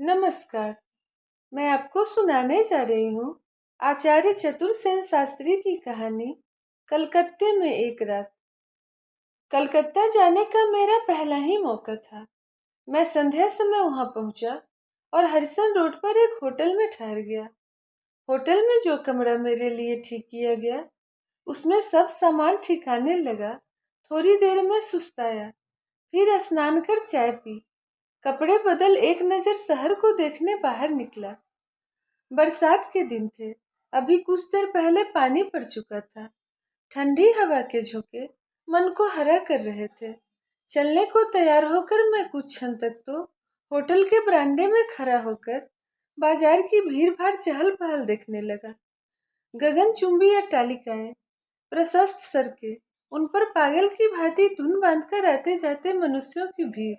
नमस्कार। मैं आपको सुनाने जा रही हूँ आचार्य चतुरसेन शास्त्री की कहानी कलकत्ते में एक रात। कलकत्ता जाने का मेरा पहला ही मौका था। मैं संध्या समय वहां पहुंचा और हरिसन रोड पर एक होटल में ठहर गया। होटल में जो कमरा मेरे लिए ठीक किया गया उसमें सब सामान ठिकाने लगा। थोड़ी देर में सुस्ताया, फिर स्नान कर चाय पी, कपड़े बदल एक नजर शहर को देखने बाहर निकला। बरसात के दिन थे। अभी कुछ देर पहले पानी पड़ चुका था। ठंडी हवा के झोंके मन को हरा कर रहे थे। चलने को तैयार होकर मैं कुछ क्षण तक तो होटल के बरामदे में खड़ा होकर बाजार की भीड़ भाड़ चहल पहल देखने लगा। गगनचुंबी अट्टालिकाएं, प्रशस्त सड़कें, उन पर पागल की भांति धुन बांधकर आते जाते मनुष्यों की भीड़,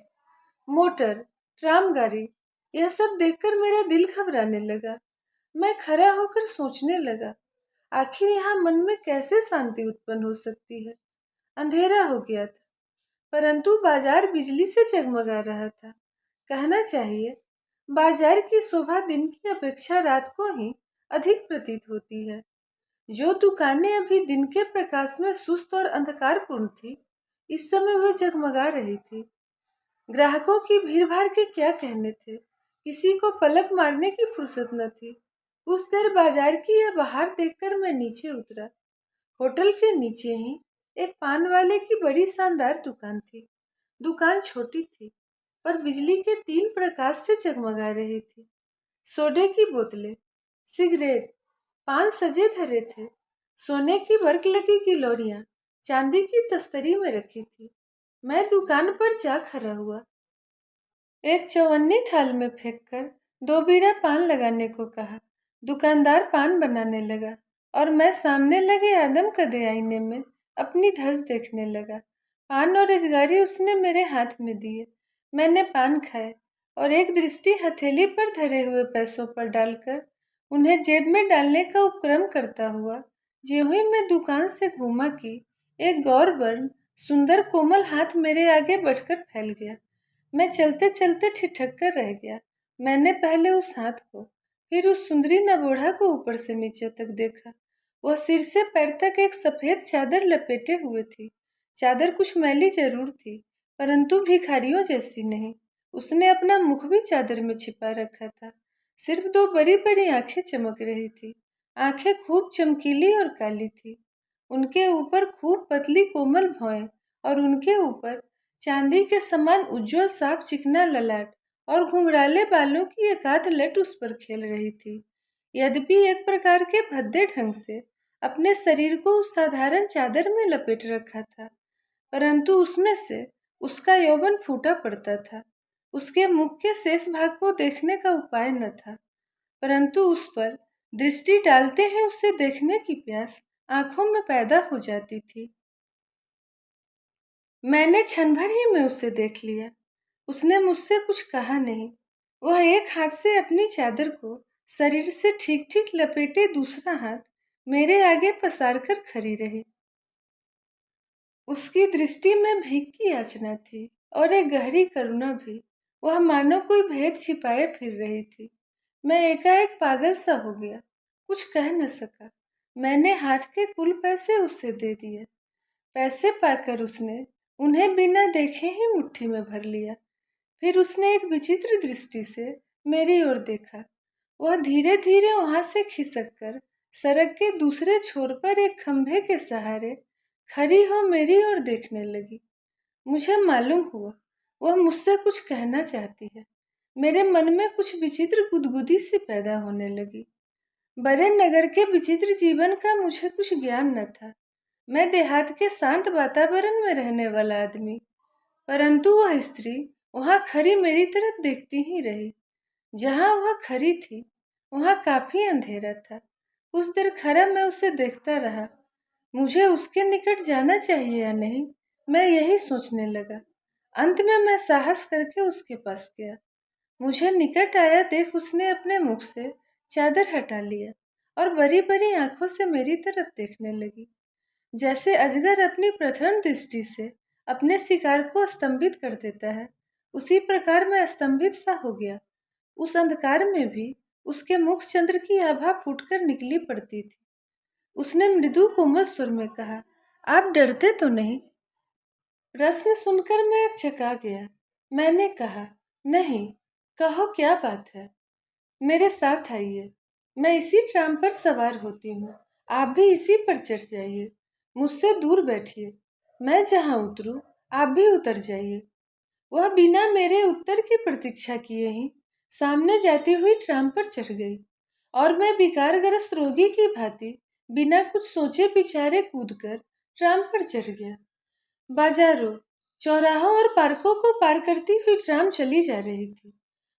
मोटर, ट्राम गाड़ी, यह सब देखकर मेरा दिल घबराने लगा। मैं खड़ा होकर सोचने लगा, आखिर यहाँ मन में कैसे शांति उत्पन्न हो सकती है। अंधेरा हो गया था, परंतु बाजार बिजली से जगमगा रहा था। कहना चाहिए, बाजार की शोभा दिन की अपेक्षा रात को ही अधिक प्रतीत होती है। जो दुकानें अभी दिन के प्रकाश में सुस्त और अंधकारपूर्ण थी, इस समय वह जगमगा रही थी। ग्राहकों की भीड़ भाड़ के क्या कहने थे, किसी को पलक मारने की फुर्सत न थी। कुछ देर बाजार की यह बाहर देखकर मैं नीचे उतरा। होटल के नीचे ही एक पान वाले की बड़ी शानदार दुकान थी। दुकान छोटी थी, पर बिजली के तीन प्रकाश से जगमगा रही थी। सोडे की बोतलें, सिगरेट, पान सजे धरे थे। सोने की वर्क लगी गिलोरियां चांदी की तस्तरी में रखी थी। मैं दुकान पर जा खड़ा हुआ। एक चवन्नी थाल में फेंककर दो बीड़ा पान लगाने को कहा। दुकानदार पान बनाने लगा और मैं सामने लगे आदम कदे आईने में अपनी धज देखने लगा। पान और रजगारी उसने मेरे हाथ में दिए। मैंने पान खाए और एक दृष्टि हथेली पर धरे हुए पैसों पर डालकर उन्हें जेब में डालने का उपक्रम करता हुआ ज्यों ही मैं दुकान से घूमा कि एक गौर वर्ण सुंदर कोमल हाथ मेरे आगे बढ़कर फैल गया। मैं चलते चलते ठिठक कर रह गया। मैंने पहले उस हाथ को, फिर उस सुंदरी नबोढ़ा को ऊपर से नीचे तक देखा। वह सिर से पैर तक एक सफेद चादर लपेटे हुए थी। चादर कुछ मैली जरूर थी, परंतु भिखारियों जैसी नहीं। उसने अपना मुख भी चादर में छिपा रखा था। सिर्फ दो बड़ी बड़ी आंखें चमक रही थी। आंखें खूब चमकीली और काली थी। उनके ऊपर खूब पतली कोमल भौएं और उनके ऊपर चांदी के समान उज्जवल साफ चिकना ललाट और घुंघराले बालों की एकाध लट उस पर खेल रही थी। यद्यपि एक प्रकार के भद्दे ढंग से अपने शरीर को उस साधारण चादर में लपेट रखा था, परंतु उसमें से उसका यौवन फूटा पड़ता था। उसके मुख के शेष भाग को देखने का उपाय न था, परंतु उस पर दृष्टि डालते ही उसे देखने की प्यास आंखों में पैदा हो जाती थी। मैंने क्षण भर ही में उसे देख लिया। उसने मुझसे कुछ कहा नहीं। वह एक हाथ से अपनी चादर को शरीर से ठीक ठीक लपेटे दूसरा हाथ मेरे आगे पसार कर खड़ी रही। उसकी दृष्टि में भीख की याचना थी और एक गहरी करुणा भी। वह मानो कोई भेद छिपाए फिर रही थी। मैं एकाएक पागल सा हो गया, कुछ कह न सका। मैंने हाथ के कुल पैसे उसे दे दिए। पैसे पाकर उसने उन्हें बिना देखे ही मुट्ठी में भर लिया। फिर उसने एक विचित्र दृष्टि से मेरी ओर देखा। वह धीरे धीरे वहां से खिसक कर सड़क के दूसरे छोर पर एक खंभे के सहारे खड़ी हो मेरी ओर देखने लगी। मुझे मालूम हुआ वह मुझसे कुछ कहना चाहती है। मेरे मन में कुछ विचित्र गुदगुदी सी पैदा होने लगी। बड़े नगर के विचित्र जीवन का मुझे कुछ ज्ञान न था। मैं देहात के शांत वातावरण में रहने वाला आदमी, परंतु वह स्त्री वहां खड़ी मेरी तरफ देखती ही रही। जहां वह खड़ी थी वहां काफी अंधेरा था। कुछ देर खड़ा मैं उसे देखता रहा। मुझे उसके निकट जाना चाहिए या नहीं, मैं यही सोचने लगा। अंत में मैं साहस करके उसके पास गया। मुझे निकट आया देख उसने अपने मुख से चादर हटा लिया और बड़ी बड़ी आंखों से मेरी तरफ देखने लगी। जैसे अजगर अपनी प्रथम दृष्टि से अपने शिकार को स्तंभित कर देता है, उसी प्रकार मैं स्तंभित सा हो गया। उस अंधकार में भी उसके मुख चंद्र की आभा फूटकर निकली पड़ती थी। उसने मृदु कोमल स्वर में कहा, आप डरते तो नहीं? प्रश्न सुनकर मैं चका गया। मैंने कहा, नहीं, कहो क्या बात है। मेरे साथ आइए, मैं इसी ट्राम पर सवार होती हूँ, आप भी इसी पर चढ़ जाइए। मुझसे दूर बैठिए, मैं जहाँ उतरूँ आप भी उतर जाइए। वह बिना मेरे उत्तर की प्रतीक्षा किए ही सामने जाती हुई ट्राम पर चढ़ गई और मैं विकारग्रस्त रोगी की भांति बिना कुछ सोचे विचारे कूदकर ट्राम पर चढ़ गया। बाजारों, चौराहों और पार्कों को पार करती हुई ट्राम चली जा रही थी।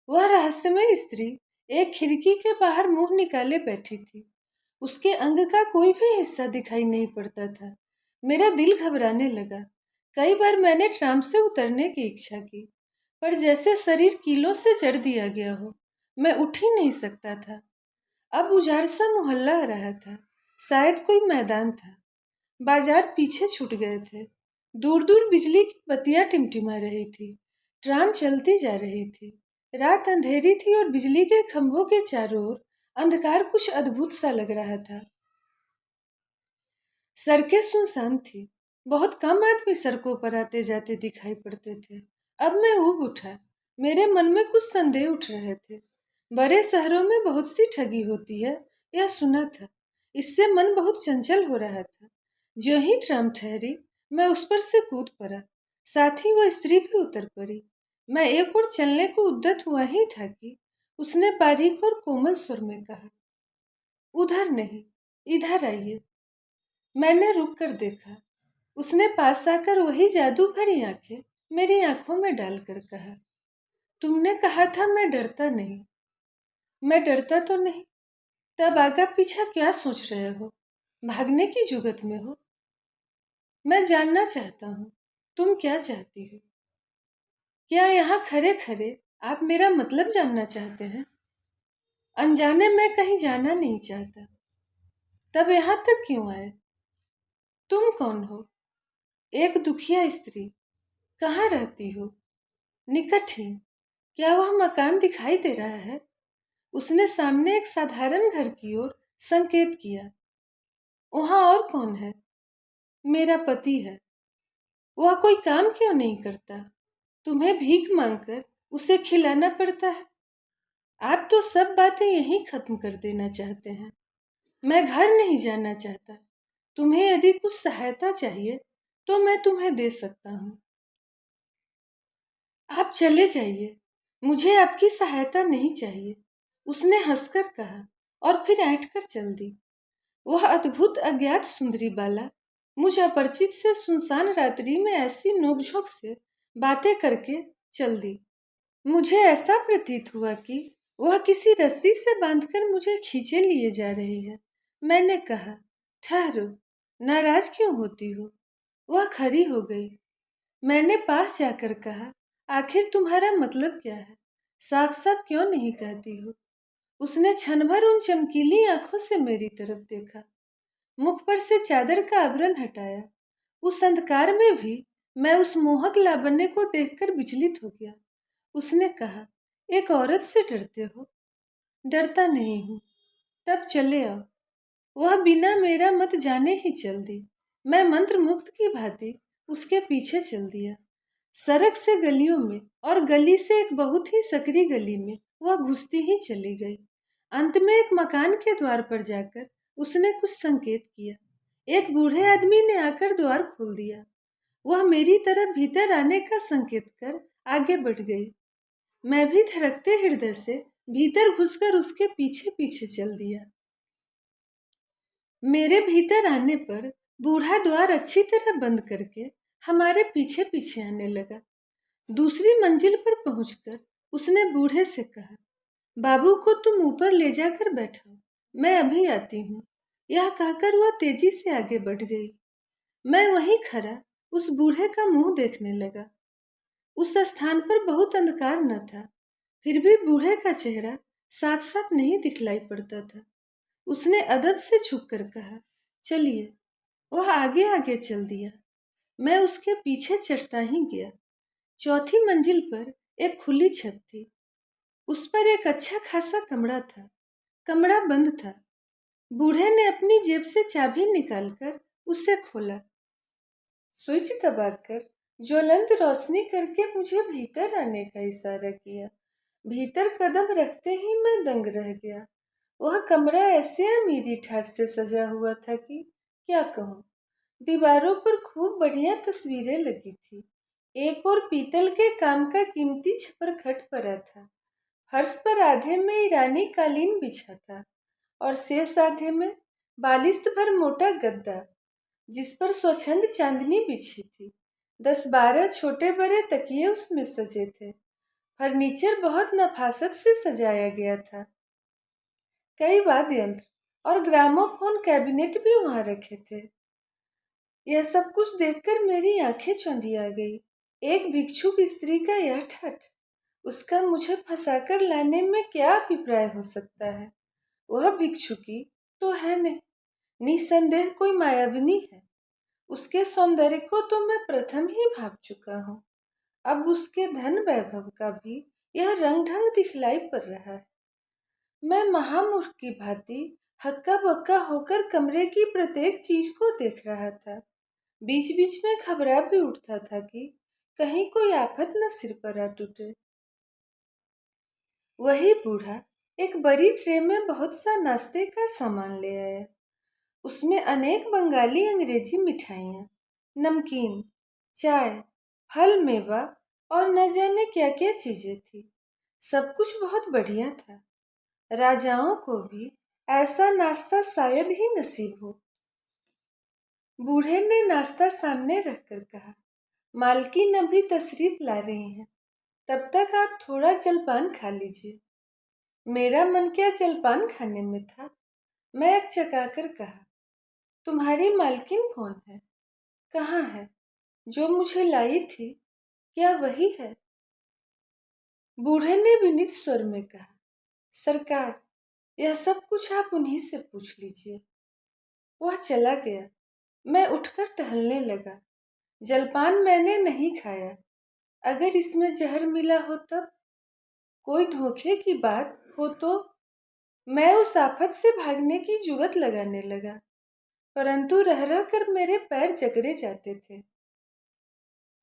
वह रहस्यमय स्त्री एक खिड़की के बाहर मुंह निकाले बैठी थी। उसके अंग का कोई भी हिस्सा दिखाई नहीं पड़ता था। मेरा दिल घबराने लगा। कई बार मैंने ट्राम से उतरने की इच्छा की, पर जैसे शरीर कीलों से जड़ दिया गया हो, मैं उठ ही नहीं सकता था। अब उजाड़ सा मोहल्ला आ रहा था, शायद कोई मैदान था। बाजार पीछे छूट गए थे। दूर दूर बिजली की बत्तियां टिमटिमा रही थी। ट्राम चलती जा रही थी। रात अंधेरी थी और बिजली के खंभों के चारों ओर अंधकार कुछ अद्भुत सा लग रहा था। सड़कें सुनसान थी। बहुत कम आदमी सड़कों पर आते जाते दिखाई पड़ते थे। अब मैं ऊब उठा। मेरे मन में कुछ संदेह उठ रहे थे। बड़े शहरों में बहुत सी ठगी होती है, यह सुना था। इससे मन बहुत चंचल हो रहा था। जो ही ट्राम ठहरी, मैं उस पर से कूद पड़ा। साथ ही वह स्त्री भी उतर पड़ी। मैं एक और चलने को उद्यत हुआ ही था कि उसने बारीक और कोमल स्वर में कहा, उधर नहीं, इधर आइए। मैंने रुक कर देखा। उसने पास आकर वही जादू भरी आंखें मेरी आंखों में डालकर कहा, तुमने कहा था मैं डरता नहीं। मैं डरता तो नहीं, तब आगा पीछा क्या सोच रहे हो? भागने की जुगत में हो? मैं जानना चाहता हूँ, तुम क्या चाहती हो? क्या यहाँ खड़े खड़े आप मेरा मतलब जानना चाहते हैं? अनजाने मैं कहीं जाना नहीं चाहता। तब यहाँ तक क्यों आए? तुम कौन हो? एक दुखिया स्त्री। कहाँ रहती हो? निकट ही। क्या वह मकान दिखाई दे रहा है? उसने सामने एक साधारण घर की ओर संकेत किया। वहां और कौन है? मेरा पति है। वह कोई काम क्यों नहीं करता? तुम्हें भीख मांगकर उसे खिलाना पड़ता है। आप तो सब बातें यहीं खत्म कर देना चाहते हैं। मैं घर नहीं जाना चाहता। तुम्हें यदि कुछ सहायता चाहिए तो मैं तुम्हें दे सकता हूँ। आप चले जाइए, मुझे आपकी सहायता नहीं चाहिए, उसने हंसकर कहा और फिर ऐंठकर चल दी। वह अद्भुत अज्ञात सुंदरी बाला मुझ अपरिचित से सुनसान रात्रि में ऐसी नोकझोंक से बातें करके चल दी। मुझे ऐसा प्रतीत हुआ कि वह किसी रस्सी से बांधकर मुझे खींचे लिए जा रही है। मैंने कहा, ठहरो, नाराज क्यों होती हो? वह खड़ी हो गई। मैंने पास जाकर कहा, आखिर तुम्हारा मतलब क्या है? साफ साफ क्यों नहीं कहती हो? उसने क्षण भर उन चमकीली आंखों से मेरी तरफ देखा, मुख पर से चादर का आवरण हटाया। उस अंधकार में भी मैं उस मोहक लावण्य को देखकर विचलित हो गया। उसने कहा, एक औरत से डरते हो? डरता नहीं हूँ। तब चले आओ। वह बिना मेरा मत जाने ही चल दी। मैं मंत्र मुक्त की भांति उसके पीछे चल दिया। सड़क से गलियों में और गली से एक बहुत ही सकरी गली में वह घुसती ही चली गई। अंत में एक मकान के द्वार पर जाकर उसने कुछ संकेत किया। एक बूढ़े आदमी ने आकर द्वार खोल दिया। वह मेरी तरफ भीतर आने का संकेत कर आगे बढ़ गई। मैं भी धड़कते हृदय से भीतर घुसकर उसके पीछे पीछे चल दिया। मेरे भीतर आने पर बूढ़ा द्वार अच्छी तरह बंद करके हमारे पीछे पीछे आने लगा। दूसरी मंजिल पर पहुंचकर उसने बूढ़े से कहा, बाबू को तुम ऊपर ले जाकर बैठाओ, मैं अभी आती हूँ। यह कहकर वह तेजी से आगे बढ़ गई। मैं वहीं खड़ा उस बूढ़े का मुंह देखने लगा। उस स्थान पर बहुत अंधकार न था, फिर भी बूढ़े का चेहरा साफ साफ नहीं दिखलाई पड़ता था। उसने अदब से झुककर कहा, चलिए। वह आगे आगे चल दिया। मैं उसके पीछे चढ़ता ही गया। चौथी मंजिल पर एक खुली छत थी। उस पर एक अच्छा खासा कमरा था। कमरा बंद था। बूढ़े ने अपनी जेब से चाबी निकालकर उसे खोला। स्विच दबाकर ज्वलंत रोशनी करके मुझे भीतर आने का इशारा किया। भीतर कदम रखते ही मैं दंग रह गया। वह कमरा ऐसे अमीरी ठाट से सजा हुआ था कि क्या कहूँ। दीवारों पर खूब बढ़िया तस्वीरें लगी थी। एक और पीतल के काम का कीमती छपर खट पड़ा था। फर्श पर आधे में ईरानी कालीन बिछा था और शेष आधे में बालिश्त भर मोटा गद्दा, जिस पर स्वच्छंद चांदनी बिछी थी। 10-12 छोटे बड़े तकिए उसमें सजे थे। फर्नीचर बहुत नफासत से सजाया गया था। कई वाद्य यंत्र और ग्रामोफोन कैबिनेट भी वहां रखे थे। यह सब कुछ देखकर मेरी आंखें चौंधी आ गई। एक भिक्षुक स्त्री का यह ठाठ, उसका मुझे फंसाकर लाने में क्या अभिप्राय हो सकता है। वह भिक्षुकी तो है नहीं, निसंदेह कोई मायाविनी है। उसके सौंदर्य को तो मैं प्रथम ही भाप चुका हूँ। अब उसके धन वैभव का भी यह रंग ढंग दिखलाई पड़ रहा है। मैं महामूर्ख की भांति हक्का बक्का होकर कमरे की प्रत्येक चीज को देख रहा था। बीच बीच में घबरा भी उठता था कि कहीं कोई आफत न सिर पर आ टूटे। वही बूढ़ा एक बड़ी ट्रे में बहुत सा नाश्ते का सामान ले आया। उसमें अनेक बंगाली अंग्रेजी मिठाइयाँ, नमकीन, चाय, फल मेवा और न जाने क्या क्या चीजें थी। सब कुछ बहुत बढ़िया था। राजाओं को भी ऐसा नाश्ता शायद ही नसीब हो। बूढ़े ने नाश्ता सामने रखकर कहा, मालकिन अभी तशरीफ ला रही हैं, तब तक आप थोड़ा जलपान खा लीजिए। मेरा मन क्या जलपान खाने में था। मैं एक चकाकर कहा, तुम्हारी मालकिन कौन है? कहाँ है? जो मुझे लाई थी, क्या वही है? बूढ़े ने विनीत स्वर में कहा, सरकार, यह सब कुछ आप उन्हीं से पूछ लीजिए। वह चला गया। मैं उठकर टहलने लगा। जलपान मैंने नहीं खाया। अगर इसमें जहर मिला हो तब? कोई धोखे की बात हो तो? मैं उस आफत से भागने की जुगत लगाने लगा, परंतु रह रह कर मेरे पैर जकड़े जाते थे।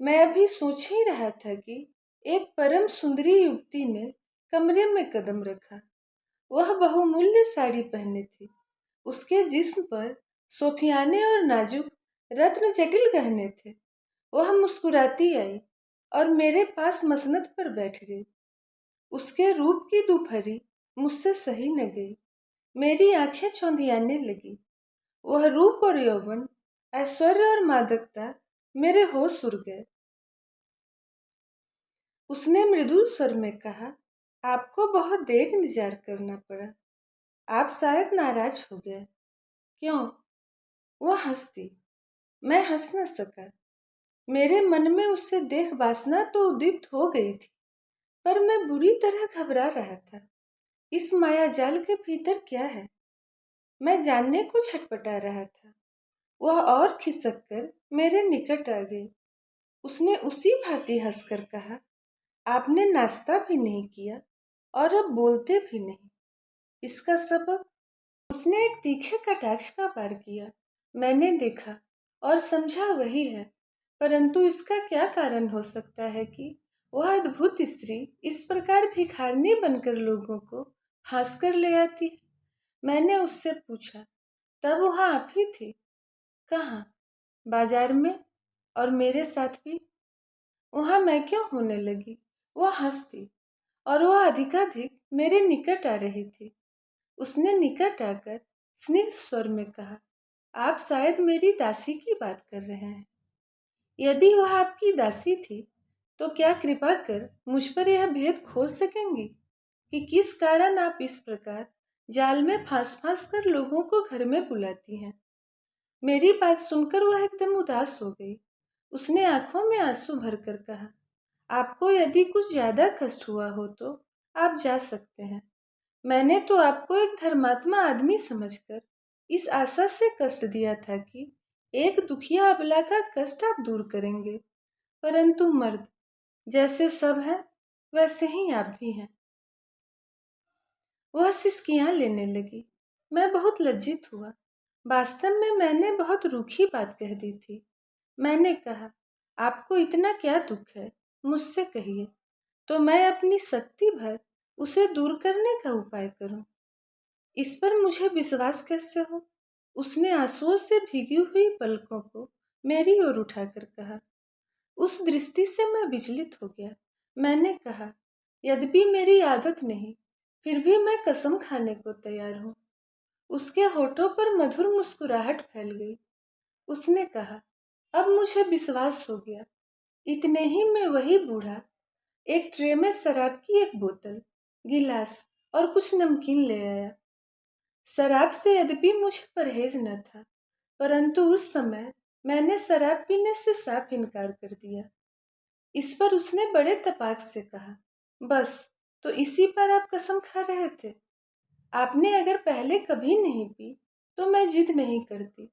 मैं अभी सोच ही रहा था कि एक परम सुंदरी युवती ने कमरे में कदम रखा। वह बहुमूल्य साड़ी पहने थी। उसके जिस्म पर सोफियाने और नाजुक रत्न जटिल गहने थे। वह मुस्कुराती आई और मेरे पास मसनद पर बैठ गई। उसके रूप की दुपहरी मुझसे सही न गई। मेरी आंखें चौंधियाने लगी। वह रूप और यौवन, ऐश्वर्य और मादकता मेरे होश उड़ गए। उसने मृदुल स्वर में कहा, आपको बहुत देर इंतजार करना पड़ा। आप शायद नाराज हो गए। क्यों? वह हंसती। मैं हंस न सका। मेरे मन में उससे देख वासना तो उद्दीप्त हो गई थी, पर मैं बुरी तरह घबरा रहा था। इस मायाजाल के भीतर क्या है, मैं जानने को छटपटा रहा था। वह और खिसक कर मेरे निकट आ गई। उसने उसी भांति हंसकर कहा, आपने नाश्ता भी नहीं किया और अब बोलते भी नहीं। इसका सबब? उसने एक तीखे कटाक्ष का वार किया। मैंने देखा और समझा वही है, परंतु इसका क्या कारण हो सकता है कि वह अद्भुत स्त्री इस प्रकार भिखारिनी बनकर लोगों को फांस कर ले आती है? मैंने उससे पूछा, तब वह आप ही थी? कहाँ? बाजार में? और मेरे साथ भी? वहां मैं क्यों होने लगी? वह हंसती और वह अधिकाधिक मेरे निकट आ रही थी। उसने निकट आकर स्निग्ध स्वर में कहा, आप शायद मेरी दासी की बात कर रहे हैं। यदि वह आपकी दासी थी तो क्या कृपा कर मुझ पर यह भेद खोल सकेंगी कि किस कारण आप इस प्रकार जाल में फांस फांस कर लोगों को घर में बुलाती हैं? मेरी बात सुनकर वह एकदम उदास हो गई। उसने आंखों में आंसू भरकर कहा, आपको यदि कुछ ज्यादा कष्ट हुआ हो तो आप जा सकते हैं। मैंने तो आपको एक धर्मात्मा आदमी समझकर इस आशा से कष्ट दिया था कि एक दुखिया अबला का कष्ट आप दूर करेंगे, परंतु मर्द जैसे सब हैं वैसे ही आप भी हैं। वह सिसकियां लेने लगी। मैं बहुत लज्जित हुआ। वास्तव में मैंने बहुत रूखी बात कह दी थी। मैंने कहा, आपको इतना क्या दुख है, मुझसे कहिए, तो मैं अपनी शक्ति भर उसे दूर करने का उपाय करूं। इस पर मुझे विश्वास कैसे हो? उसने आंसुओं से भीगी हुई पलकों को मेरी ओर उठाकर कहा। उस दृष्टि से मैं विचलित हो गया। मैंने कहा, यद्यपि मेरी आदत नहीं, फिर भी मैं कसम खाने को तैयार हूँ। उसके होठों पर मधुर मुस्कुराहट फैल गई। उसने कहा, अब मुझे विश्वास हो गया। इतने ही में वही बूढ़ा एक ट्रे में शराब की एक बोतल, गिलास और कुछ नमकीन ले आया। शराब से यद्यपि मुझे परहेज न था, परंतु उस समय मैंने शराब पीने से साफ इनकार कर दिया। इस पर उसने बड़े तपाक से कहा, बस, तो इसी पर आप कसम खा रहे थे? आपने अगर पहले कभी नहीं पी तो मैं जिद नहीं करती,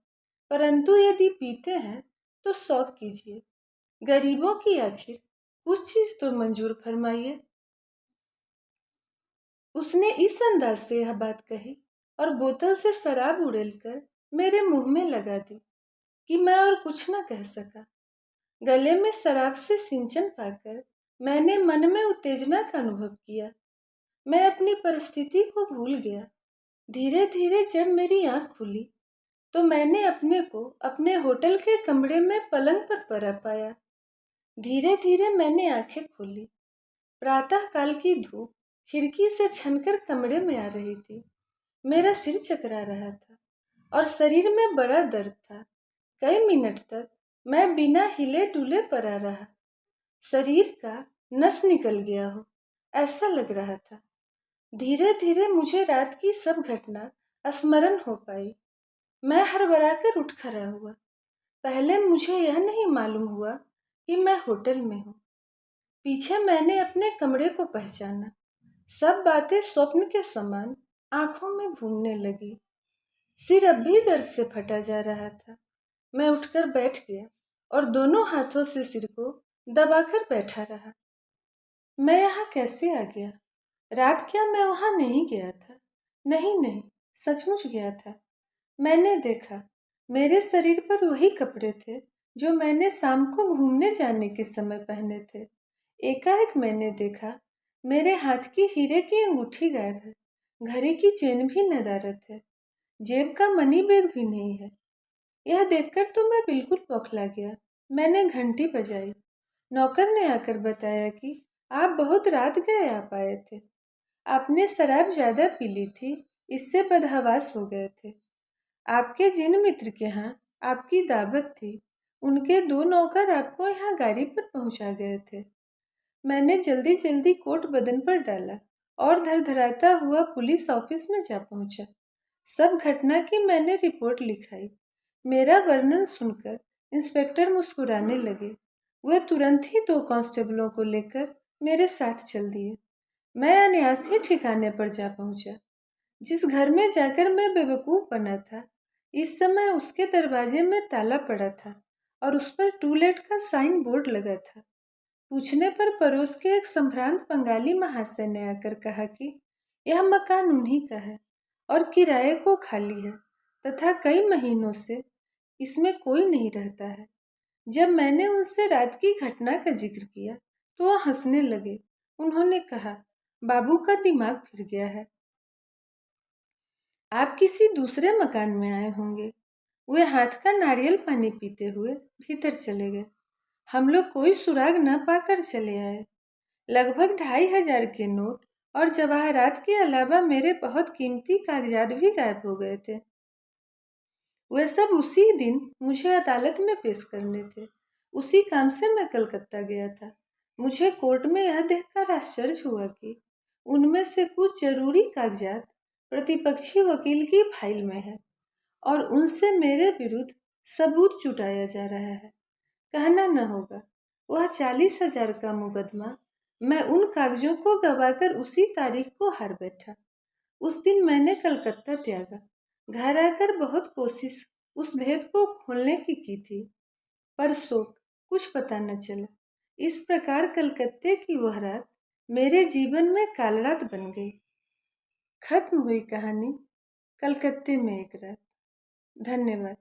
परंतु यदि पीते हैं तो शौक कीजिए। गरीबों की आखिर कुछ चीज तो मंजूर फरमाइए। उसने इस अंदाज से यह बात कही और बोतल से शराब उड़ेलकर मेरे मुंह में लगा दी कि मैं और कुछ न कह सका। गले में शराब से सिंचन पाकर मैंने मन में उत्तेजना का अनुभव किया। मैं अपनी परिस्थिति को भूल गया। धीरे धीरे जब मेरी आंख खुली तो मैंने अपने को अपने होटल के कमरे में पलंग पर पड़ा पाया। धीरे धीरे मैंने आंखें खोली। प्रातः काल की धूप खिड़की से छनकर कमरे में आ रही थी। मेरा सिर चकरा रहा था और शरीर में बड़ा दर्द था। कई मिनट तक मैं बिना हिले डुले पड़ा रहा। शरीर का नस निकल गया हो ऐसा लग रहा था। धीरे धीरे मुझे रात की सब घटना स्मरण हो पाई। मैं हड़बड़ाकर उठ खड़ा हुआ। पहले मुझे यह नहीं मालूम हुआ कि मैं होटल में हूँ। पीछे मैंने अपने कमरे को पहचाना। सब बातें स्वप्न के समान आंखों में घूमने लगी। सिर अब भी दर्द से फटा जा रहा था। मैं उठकर बैठ गया और दोनों हाथों से सिर को दबाकर बैठा रहा। मैं यहाँ कैसे आ गया? रात क्या मैं वहाँ नहीं गया था? नहीं नहीं, सचमुच गया था। मैंने देखा, मेरे शरीर पर वही कपड़े थे जो मैंने शाम को घूमने जाने के समय पहने थे। एकाएक मैंने देखा, मेरे हाथ की हीरे की अंगूठी गायब है। घड़ी की चेन भी नदारद है। जेब का मनी बैग भी नहीं है। यह देखकर तो मैं बिल्कुल बौखला गया। मैंने घंटी बजाई। नौकर ने आकर बताया कि आप बहुत रात गए आप आए थे। आपने शराब ज्यादा पी ली थी, इससे बदहवास हो गए थे। आपके जिन मित्र के यहाँ आपकी दावत थी, उनके दो नौकर आपको यहाँ गाड़ी पर पहुंचा गए थे। मैंने जल्दी जल्दी कोट बदन पर डाला और धड़धड़ाता हुआ पुलिस ऑफिस में जा पहुंचा। सब घटना की मैंने रिपोर्ट लिखाई। मेरा वर्णन सुनकर इंस्पेक्टर मुस्कुराने लगे। वे तुरंत ही दो कांस्टेबलों को लेकर मेरे साथ चल दिए। मैं अनायास ही ठिकाने पर जा पहुंचा। जिस घर में जाकर मैं बेवकूफ बना था, इस समय उसके दरवाजे में ताला पड़ा था और उस पर टू लेट का साइन बोर्ड लगा था। पूछने पर पड़ोस के एक संभ्रांत बंगाली महाशय ने आकर कहा कि यह मकान उन्हीं का है और किराए को खाली है तथा कई महीनों से इसमें कोई नहीं रहता है। जब मैंने उनसे रात की घटना का जिक्र किया तो वह हंसने लगे। उन्होंने कहा, बाबू का दिमाग फिर गया है। आप किसी दूसरे मकान में आए होंगे। वे हाथ का नारियल पानी पीते हुए भीतर चले गए। हम लोग कोई सुराग न पाकर चले आए। लगभग 2,500 के नोट और जवाहरात के अलावा मेरे बहुत कीमती कागजात भी गायब हो गए थे। वे सब उसी दिन मुझे अदालत में पेश करने थे। उसी काम से मैं कलकत्ता गया था। मुझे कोर्ट में यह देखकर आश्चर्य हुआ कि उनमें से कुछ जरूरी कागजात प्रतिपक्षी वकील की फाइल में है और उनसे मेरे विरुद्ध सबूत जुटाया जा रहा है। कहना न होगा, वह 40,000 का मुकदमा मैं उन कागजों को गवाकर उसी तारीख को हार बैठा। उस दिन मैंने कलकत्ता त्यागा। घर आकर बहुत कोशिश उस भेद को खोलने की थी, पर शोक, कुछ पता न चला। इस प्रकार कलकत्ते की वह रात मेरे जीवन में काल रात बन गई। खत्म हुई कहानी कलकत्ते में एक रात। धन्यवाद।